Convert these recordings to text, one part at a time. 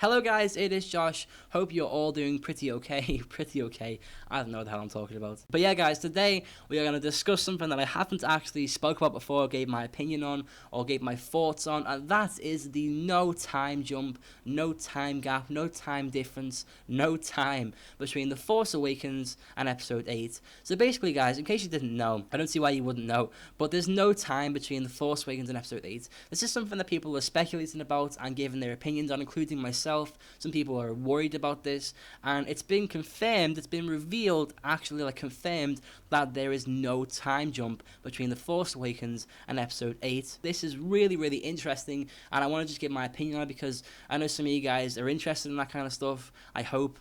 Hello guys, it is Josh. Hope you're all doing pretty okay. I don't know what the hell I'm talking about. But yeah guys, today we are going to discuss something that I haven't actually spoke about before, gave my opinion on, or gave my thoughts on, and that is the no time jump, no time gap, no time difference, no time between The Force Awakens and Episode 8. So basically guys, in case you didn't know, I don't see why you wouldn't know, but there's no time between The Force Awakens and Episode 8. This is something that people are speculating about and giving their opinions on, including myself. Some people are worried about this, and it's been confirmed, it's been revealed, actually confirmed, that there is no time jump between The Force Awakens and Episode 8. This is really, really interesting, and I want to just give my opinion on it because I know some of you guys are interested in that kind of stuff, I hope.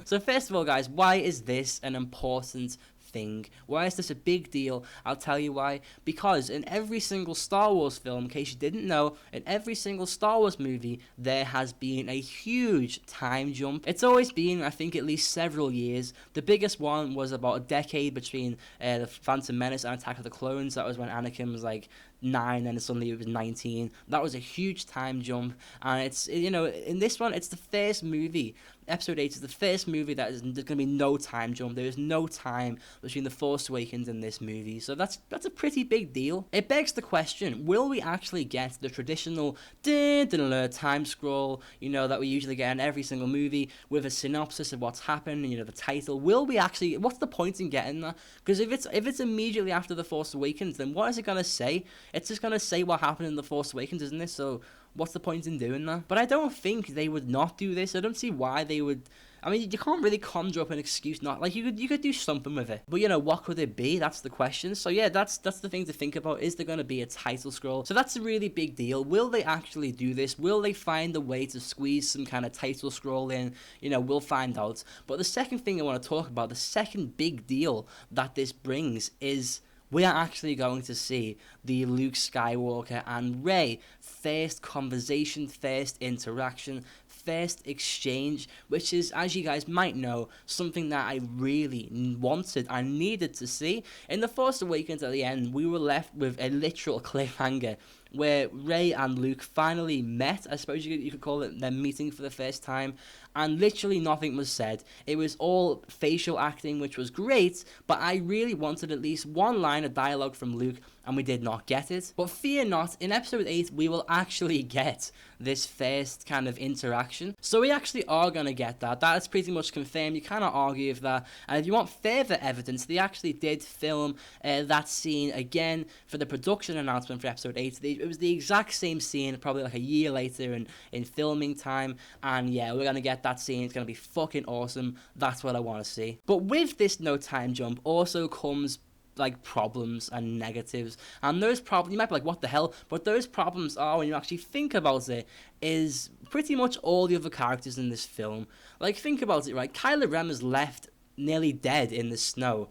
So first of all guys, why is this an important thing? Why is this a big deal? I'll tell you why. Because in every single Star Wars film, in case you didn't know, in every single Star Wars movie, there has been a huge time jump. It's always been, I think, at least several years. The biggest one was about a decade between The Phantom Menace and Attack of the Clones. That was when Anakin was like 9 and suddenly it was 19. That was a huge time jump, and it's, you know, in this one, it's the first movie. Episode 8 is the first movie that there's going to be no time jump. There is no time between The Force Awakens and this movie, so that's a pretty big deal. It begs the question, will we actually get the traditional time scroll, you know, that we usually get in every single movie with a synopsis of what's happened, you know, the title? Will we actually, what's the point in getting that? Because if it's immediately after The Force Awakens, then what is it going to say? It's just going to say what happened in The Force Awakens, isn't it? So what's the point in doing that? But I don't think they would not do this. I don't see why they would. I mean, you can't really conjure up an excuse not. Like, you could do something with it. But, you know, what could it be? That's the question. So, yeah, that's the thing to think about. Is there going to be a title scroll? So that's a really big deal. Will they actually do this? Will they find a way to squeeze some kind of title scroll in? You know, we'll find out. But the second thing I want to talk about, the second big deal that this brings is we are actually going to see the Luke Skywalker and Rey first conversation, first interaction, first exchange, which is, as you guys might know, something that I really wanted, I needed to see. In The Force Awakens at the end, we were left with a literal cliffhanger where Rey and Luke finally met. I suppose you could call it them meeting for the first time, and literally nothing was said. It was all facial acting, which was great, but I really wanted at least one line of dialogue from Luke, and we did not get it. But fear not, in Episode 8, we will actually get this first kind of interaction. So we actually are going to get that. That is pretty much confirmed. You cannot argue with that. And if you want further evidence, they actually did film that scene again for the production announcement for Episode 8. It was the exact same scene, probably like a year later in filming time. And yeah, we're going to get that scene. It's going to be fucking awesome. That's what I want to see. But with this no time jump also comes like problems and negatives, and those problems, you might be like, what the hell, but those problems are, when you actually think about it, is pretty much all the other characters in this film. Like, think about it, right? Kylo Ren is left nearly dead in the snow,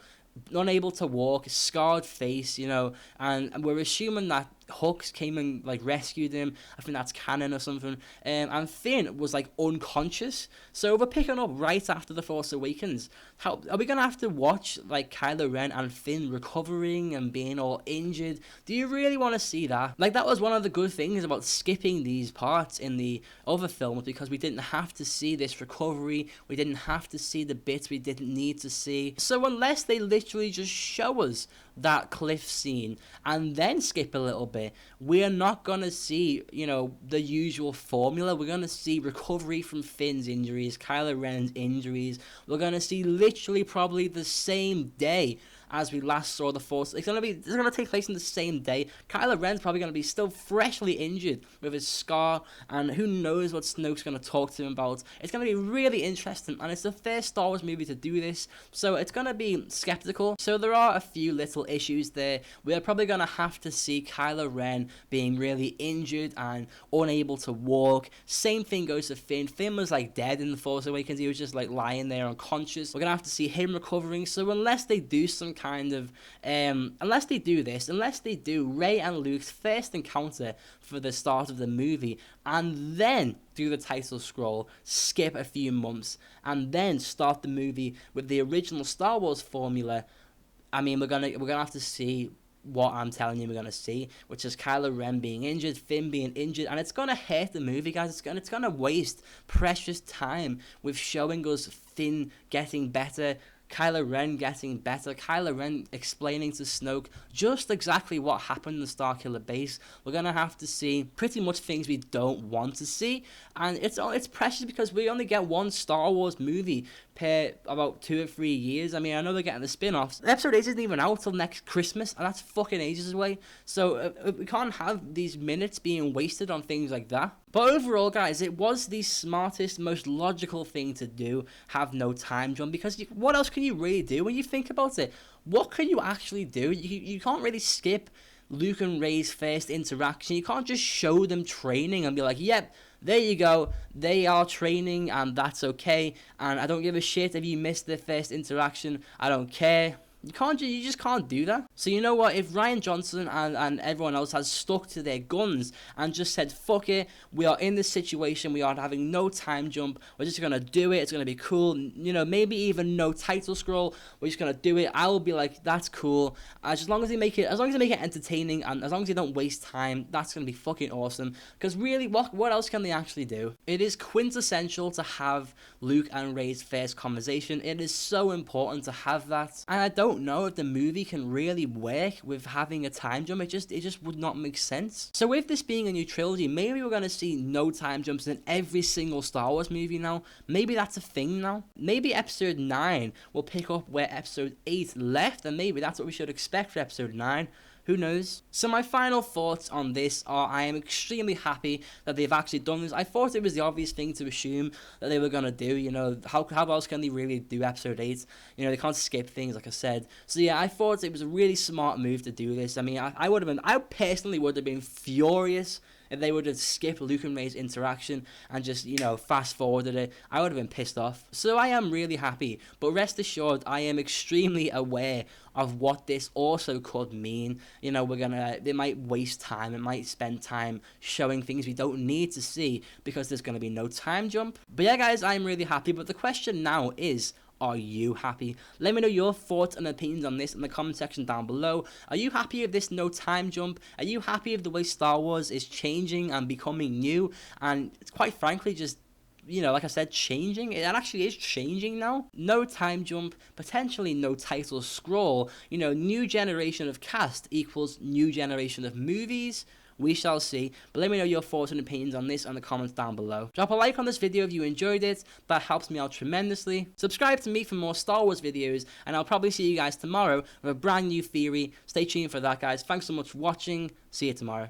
unable to walk, scarred face, you know, and we're assuming that Hux came and like rescued him. I think that's canon or something. And Finn was like unconscious. So we're picking up right after The Force Awakens. How are we gonna have to watch like Kylo Ren and Finn recovering and being all injured? Do you really want to see that? Like, that was one of the good things about skipping these parts in the other films, because we didn't have to see this recovery. We didn't have to see the bits we didn't need to see. So unless they literally just show us that cliff scene and then skip a little bit, we're not gonna see, you know, the usual formula. We're gonna see recovery from Finn's injuries, Kylo Ren's injuries. We're gonna see literally probably the same day as we last saw The Force. It's gonna take place in the same day. Kylo Ren's probably gonna be still freshly injured with his scar, and who knows what Snoke's gonna talk to him about. It's gonna be really interesting, and it's the first Star Wars movie to do this, so it's gonna be skeptical. So there are a few little issues there. We're probably gonna have to see Kylo Ren being really injured and unable to walk. Same thing goes to Finn. Finn was like dead in The Force Awakens. He was just like lying there unconscious. We're gonna have to see him recovering. So unless they do some kind of unless they do Rey and Luke's first encounter for the start of the movie, and then do the title scroll, skip a few months, and then start the movie with the original Star Wars formula, I mean, we're gonna have to see what I'm telling you we're gonna see, which is Kylo Ren being injured, Finn being injured, and it's gonna hurt the movie, guys. It's gonna waste precious time with showing us Finn getting better, Kylo Ren getting better, Kylo Ren explaining to Snoke just exactly what happened in the Starkiller base. We're gonna have to see pretty much things we don't want to see, and it's precious because we only get one Star Wars movie per about 2 or 3 years. I mean, I know they're getting the spin-offs. Episode 8 isn't even out till next Christmas, and that's fucking ages away. So we can't have these minutes being wasted on things like that. But overall, guys, it was the smartest, most logical thing to do, have no time jump, because what else can you really do when you think about it? What can you actually do? You can't really skip Luke and Rey's first interaction. You can't just show them training and be like, yep, there you go, they are training and that's okay, and I don't give a shit if you missed their first interaction, I don't care. You just can't do that. So you know what, if Rian Johnson and everyone else has stuck to their guns and just said, fuck it, we are in this situation, we are having no time jump, we're just gonna do it, it's gonna be cool, you know, maybe even no title scroll, we're just gonna do it, I will be like, that's cool, as long as they make it entertaining, and as long as they don't waste time, that's gonna be fucking awesome. Because really, what else can they actually do? It is quintessential to have Luke and Rey's first conversation. It is so important to have that, and I don't know if the movie can really work with having a time jump. It just would not make sense. So with this being a new trilogy, maybe we're gonna see no time jumps in every single Star Wars movie now. Maybe that's a thing now. Maybe episode 9 will pick up where episode 8 left, and maybe that's what we should expect for episode 9. Who knows? So my final thoughts on this are, I am extremely happy that they've actually done this. I thought it was the obvious thing to assume that they were going to do. You know, how else can they really do episode 8? You know, they can't skip things, like I said. So yeah, I thought it was a really smart move to do this. I mean, I personally would have been furious if they would have skipped Luke and Rey's interaction and just, you know, fast forwarded it. I would have been pissed off. So I am really happy, but rest assured, I am extremely aware of what this also could mean. You know, they might waste time, it might spend time showing things we don't need to see because there's going to be no time jump. But yeah, guys, I'm really happy, but the question now is, are you happy? Let me know your thoughts and opinions on this in the comment section down below. Are you happy with this no time jump? Are you happy with the way Star Wars is changing and becoming new? And it's quite frankly just, you know, like I said, changing. It actually is changing now. No time jump, potentially no title scroll. You know, new generation of cast equals new generation of movies. We shall see, but let me know your thoughts and opinions on this in the comments down below. Drop a like on this video if you enjoyed it, that helps me out tremendously. Subscribe to me for more Star Wars videos, and I'll probably see you guys tomorrow with a brand new theory. Stay tuned for that, guys. Thanks so much for watching. See you tomorrow.